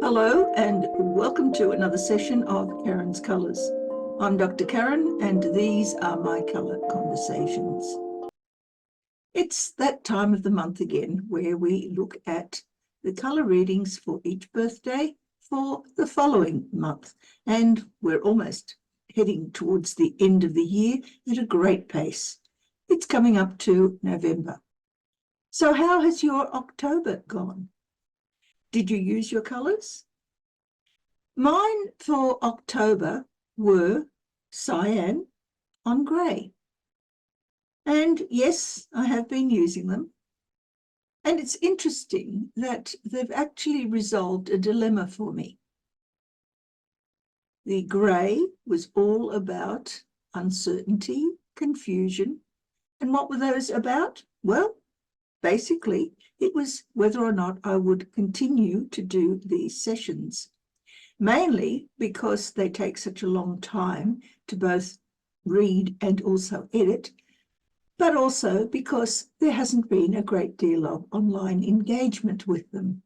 Hello and welcome to another session of Karen's Colours. I'm Dr. Karen and these are my colour conversations. It's that time of the month again where we look at the colour readings for each birthday for the following month, and we're almost heading towards the end of the year at a great pace. It's coming up to November. So how has your October gone? Did you use your colours? Mine for October were cyan on grey. And yes, I have been using them. And it's interesting that they've actually resolved a dilemma for me. The grey was all about uncertainty, confusion. And what were those about? Well, basically, it was whether or not I would continue to do these sessions. Mainly because they take such a long time to both read and also edit, but also because there hasn't been a great deal of online engagement with them.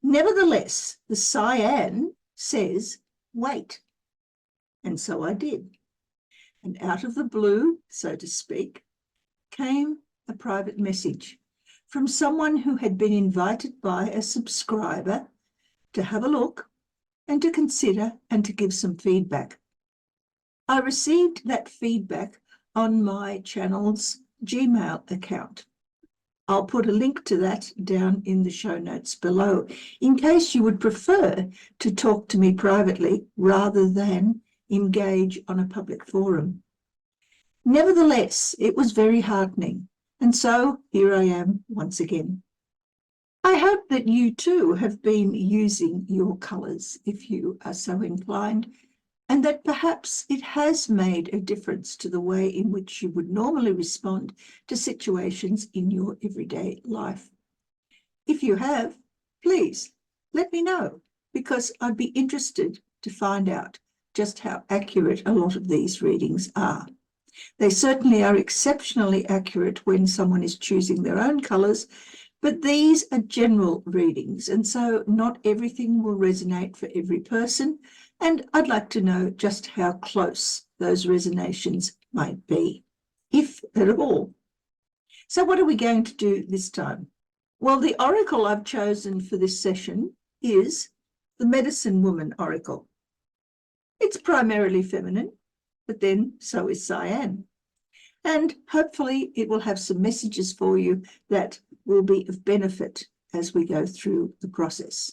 Nevertheless, the cyan says, wait. And so I did. And out of the blue, so to speak, came a private message from someone who had been invited by a subscriber to have a look and to consider and to give some feedback. I received that feedback on my channel's Gmail account. I'll put a link to that down in the show notes below, in case you would prefer to talk to me privately rather than engage on a public forum. Nevertheless, it was very heartening, and so here I am once again. I hope that you too have been using your colours if you are so inclined, and that perhaps it has made a difference to the way in which you would normally respond to situations in your everyday life. If you have, please let me know, because I'd be interested to find out just how accurate a lot of these readings are. They certainly are exceptionally accurate when someone is choosing their own colours, but these are general readings, and so not everything will resonate for every person, and I'd like to know just how close those resonations might be, if at all. So what are we going to do this time? Well, the oracle I've chosen for this session is the Medicine Woman Oracle. It's primarily feminine, but then so is cyan. And hopefully it will have some messages for you that will be of benefit as we go through the process.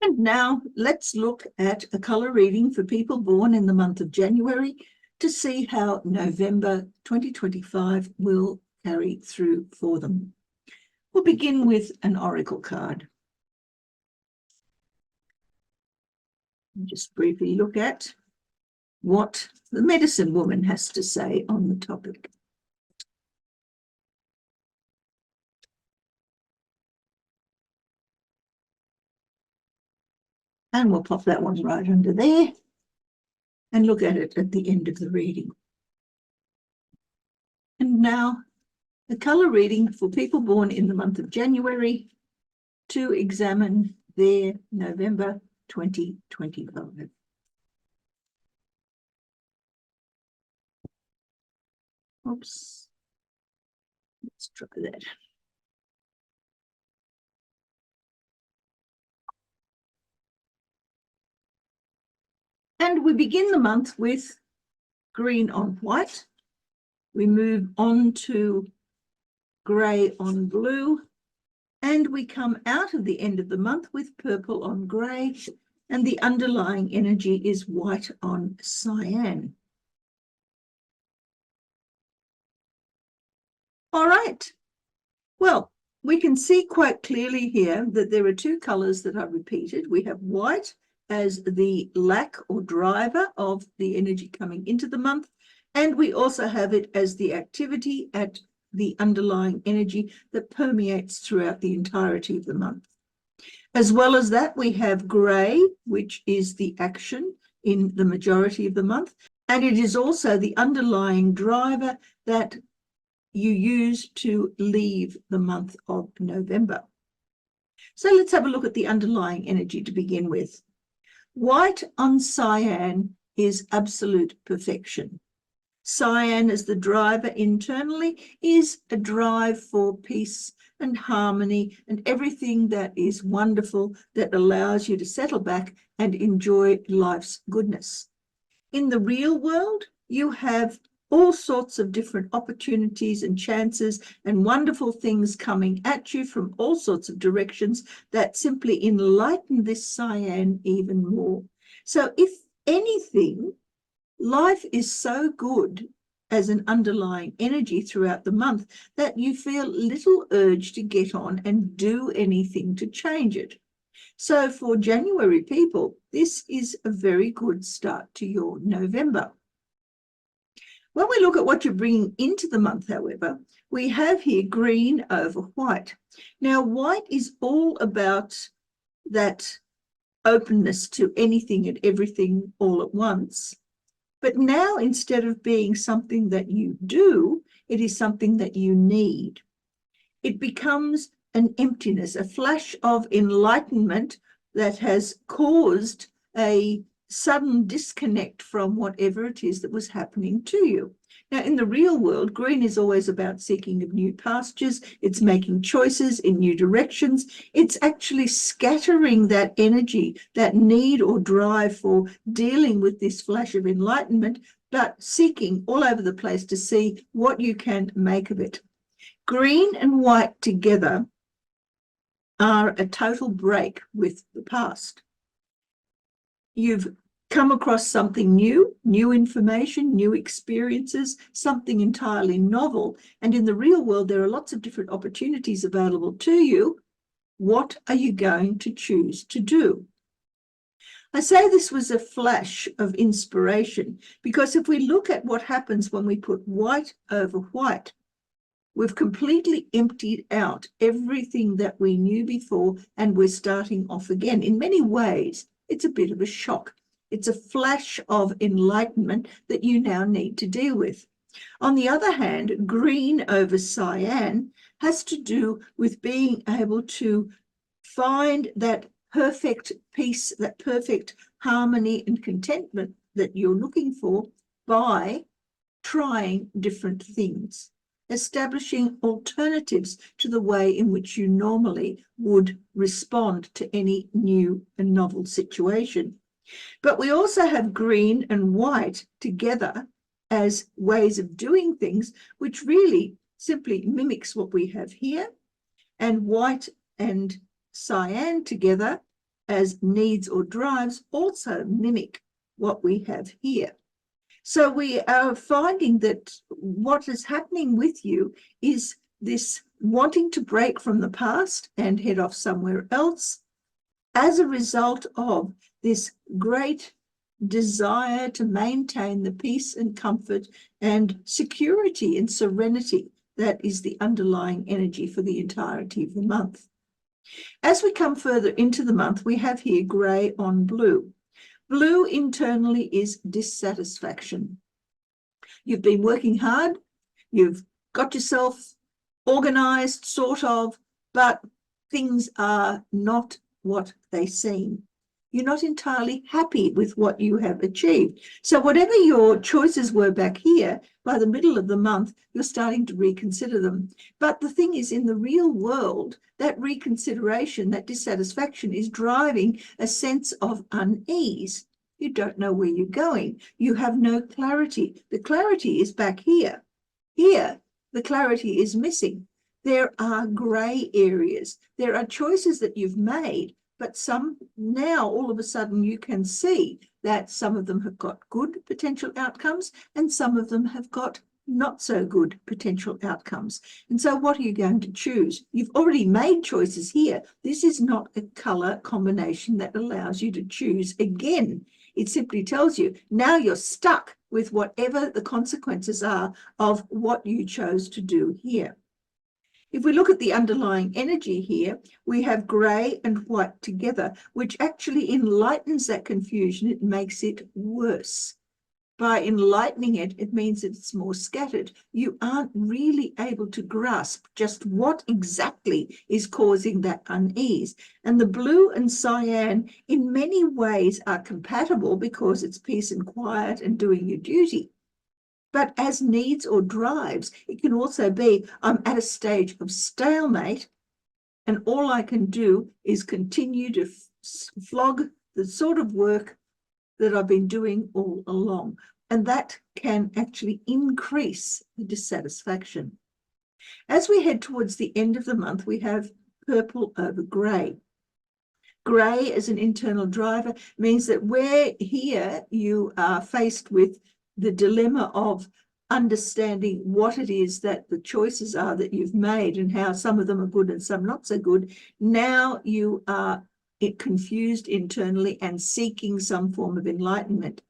And now let's look at a colour reading for people born in the month of January to see how November 2025 will carry through for them. We'll begin with an oracle card. Just briefly look at what the Medicine Woman has to say on the topic. And we'll pop that one right under there and look at it at the end of the reading. And now a colour reading for people born in the month of January to examine their November 2025. Oops. Let's try that. And we begin the month with green on white. We move on to grey on blue, and we come out of the end of the month with purple on grey, and the underlying energy is white on cyan. All right. Well, we can see quite clearly here that there are two colours that are repeated. We have white as the lack or driver of the energy coming into the month, and we also have it as the activity at the underlying energy that permeates throughout the entirety of the month. As well as that, we have grey, which is the action in the majority of the month, and it is also the underlying driver that you use to leave the month of November. So let's have a look at the underlying energy to begin with. White on cyan is absolute perfection. Cyan as the driver internally is a drive for peace and harmony and everything that is wonderful that allows you to settle back and enjoy life's goodness. In the real world, you have all sorts of different opportunities and chances and wonderful things coming at you from all sorts of directions that simply enlighten this cyan even more. So if anything, life is so good as an underlying energy throughout the month that you feel little urge to get on and do anything to change it. So for January people, this is a very good start to your November. When we look at what you're bringing into the month, however, we have here green over white. Now, white is all about that openness to anything and everything all at once. But now, instead of being something that you do, it is something that you need. It becomes an emptiness, a flash of enlightenment that has caused a sudden disconnect from whatever it is that was happening to you. Now, in the real world, green is always about seeking of new pastures. It's making choices in new directions. It's actually scattering that energy, that need or drive for dealing with this flash of enlightenment, but seeking all over the place to see what you can make of it. Green and white together are a total break with the past. You've come across something new, new information, new experiences, something entirely novel. And in the real world, there are lots of different opportunities available to you. What are you going to choose to do? I say this was a flash of inspiration because if we look at what happens when we put white over white, we've completely emptied out everything that we knew before and we're starting off again. In many ways, it's a bit of a shock. It's a flash of enlightenment that you now need to deal with. On the other hand, green over cyan has to do with being able to find that perfect peace, that perfect harmony and contentment that you're looking for by trying different things, establishing alternatives to the way in which you normally would respond to any new and novel situation. But we also have green and white together as ways of doing things, which really simply mimics what we have here, and white and cyan together as needs or drives also mimic what we have here. So we are finding that what is happening with you is this wanting to break from the past and head off somewhere else as a result of this great desire to maintain the peace and comfort and security and serenity that is the underlying energy for the entirety of the month. As we come further into the month, we have here grey on blue. Blue internally is dissatisfaction. You've been working hard, you've got yourself organized, sort of, but things are not what they seem. You're not entirely happy with what you have achieved. So whatever your choices were back here, by the middle of the month, you're starting to reconsider them. But the thing is, in the real world, that reconsideration, that dissatisfaction is driving a sense of unease. You don't know where you're going. You have no clarity. The clarity is back here. Here, the clarity is missing. There are grey areas. There are choices that you've made, but some now all of a sudden you can see that some of them have got good potential outcomes and some of them have got not so good potential outcomes. And so what are you going to choose? You've already made choices here. This is not a colour combination that allows you to choose again. It simply tells you now you're stuck with whatever the consequences are of what you chose to do here. If we look at the underlying energy here, we have grey and white together, which actually enlightens that confusion. It makes it worse. By enlightening it, it means it's more scattered. You aren't really able to grasp just what exactly is causing that unease. And the blue and cyan in many ways are compatible because it's peace and quiet and doing your duty. But as needs or drives, it can also be, I'm at a stage of stalemate and all I can do is continue to flog the sort of work that I've been doing all along. And that can actually increase the dissatisfaction. As we head towards the end of the month, we have purple over grey. Grey as an internal driver means that where here you are faced with the dilemma of understanding what it is that the choices are that you've made and how some of them are good and some not so good, now you are confused internally and seeking some form of enlightenment.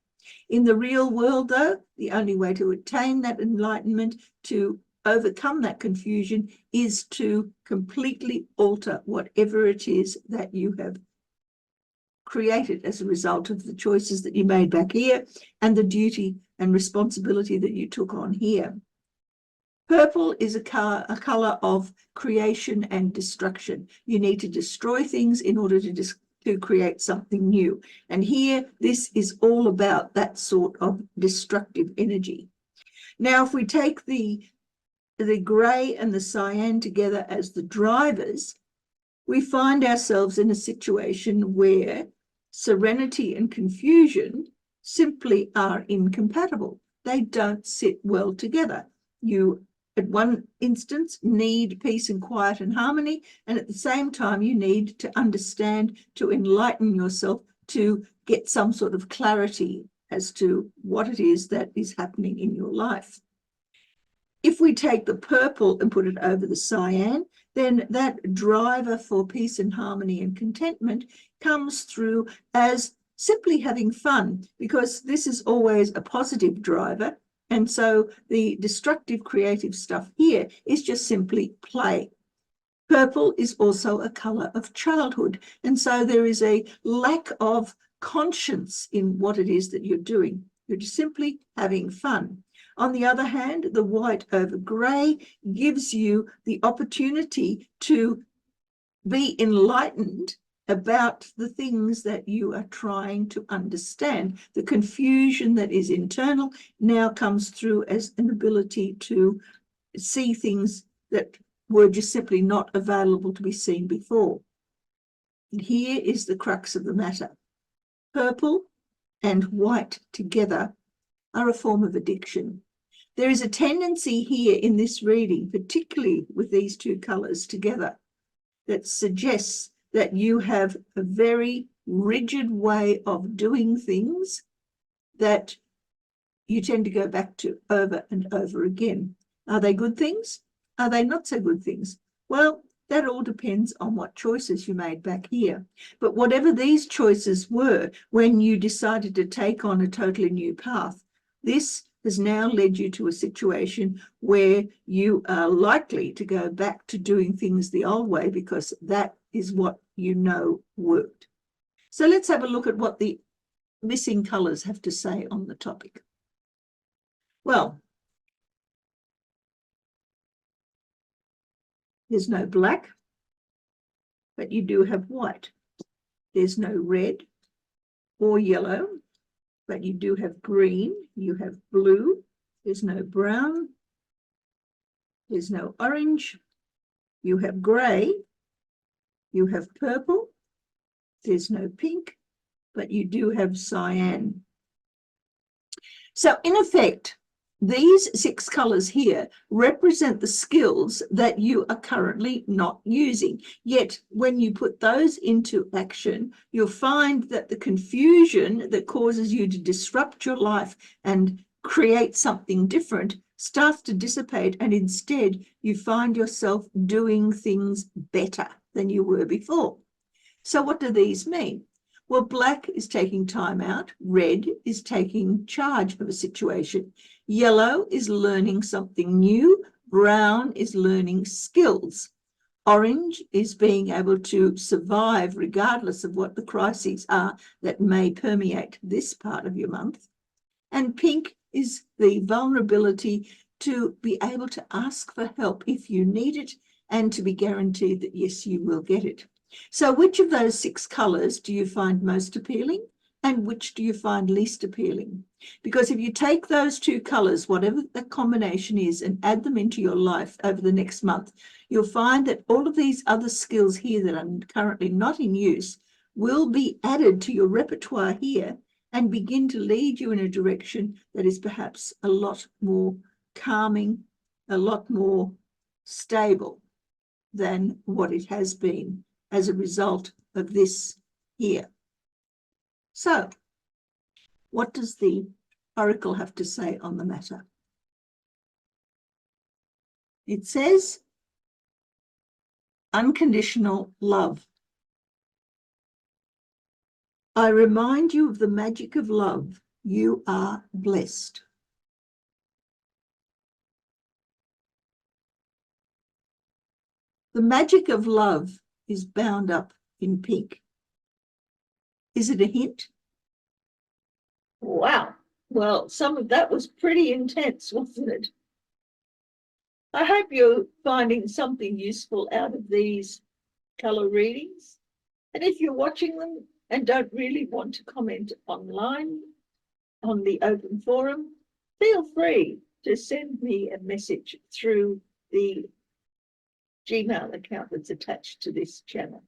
In the real world, though, the only way to attain that enlightenment, to overcome that confusion, is to completely alter whatever it is that you have created as a result of the choices that you made back here and the duty and responsibility that you took on here. Purple is a color of creation and destruction. You need to destroy things in order to create something new. And here, this is all about that sort of destructive energy. Now, if we take the grey and the cyan together as the drivers, we find ourselves in a situation where serenity and confusion simply are incompatible. They don't sit well together. You, at one instance, need peace and quiet and harmony, and at the same time, you need to understand, to enlighten yourself, to get some sort of clarity as to what it is that is happening in your life. If we take the purple and put it over the cyan, then that driver for peace and harmony and contentment comes through as simply having fun, because this is always a positive driver. And so the destructive creative stuff here is just simply play. Purple is also a color of childhood. And so there is a lack of conscience in what it is that you're doing. You're just simply having fun. On the other hand, the white over grey gives you the opportunity to be enlightened about the things that you are trying to understand. The confusion that is internal now comes through as an ability to see things that were just simply not available to be seen before. And here is the crux of the matter. Purple and white together are a form of addiction. There is a tendency here in this reading, particularly with these two colours together, that suggests that you have a very rigid way of doing things that you tend to go back to over and over again. Are they good things? Are they not so good things? Well, that all depends on what choices you made back here. But whatever these choices were, when you decided to take on a totally new path, this has now led you to a situation where you are likely to go back to doing things the old way, because that is what you know worked. So let's have a look at what the missing colours have to say on the topic. Well, there's no black, but you do have white. There's no red or yellow, but you do have green, you have blue, there's no brown, there's no orange, you have grey, you have purple, there's no pink, but you do have cyan. So in effect, these 6 colours here represent the skills that you are currently not using. Yet when you put those into action, you'll find that the confusion that causes you to disrupt your life and create something different starts to dissipate, and instead you find yourself doing things better than you were before. So what do these mean? Well, black is taking time out. Red is taking charge of a situation. Yellow is learning something new. Brown is learning skills. Orange is being able to survive regardless of what the crises are that may permeate this part of your month. And pink is the vulnerability to be able to ask for help if you need it and to be guaranteed that, yes, you will get it. So which of those 6 colours do you find most appealing and which do you find least appealing? Because if you take those 2 colours, whatever the combination is, and add them into your life over the next month, you'll find that all of these other skills here that are currently not in use will be added to your repertoire here and begin to lead you in a direction that is perhaps a lot more calming, a lot more stable than what it has been as a result of this here. So, what does the oracle have to say on the matter? It says, unconditional love. I remind you of the magic of love. You are blessed. The magic of love is bound up in pink. Is it a hint? Wow. Well, some of that was pretty intense, wasn't it? I hope you're finding something useful out of these colour readings. And if you're watching them and don't really want to comment online on the open forum, feel free to send me a message through the Gmail account that's attached to this channel.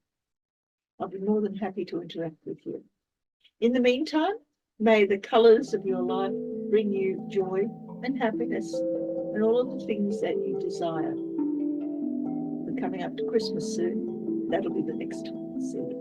I'll be more than happy to interact with you. In the meantime, may the colours of your life bring you joy and happiness and all of the things that you desire. We're coming up to Christmas soon. That'll be the next time I see you.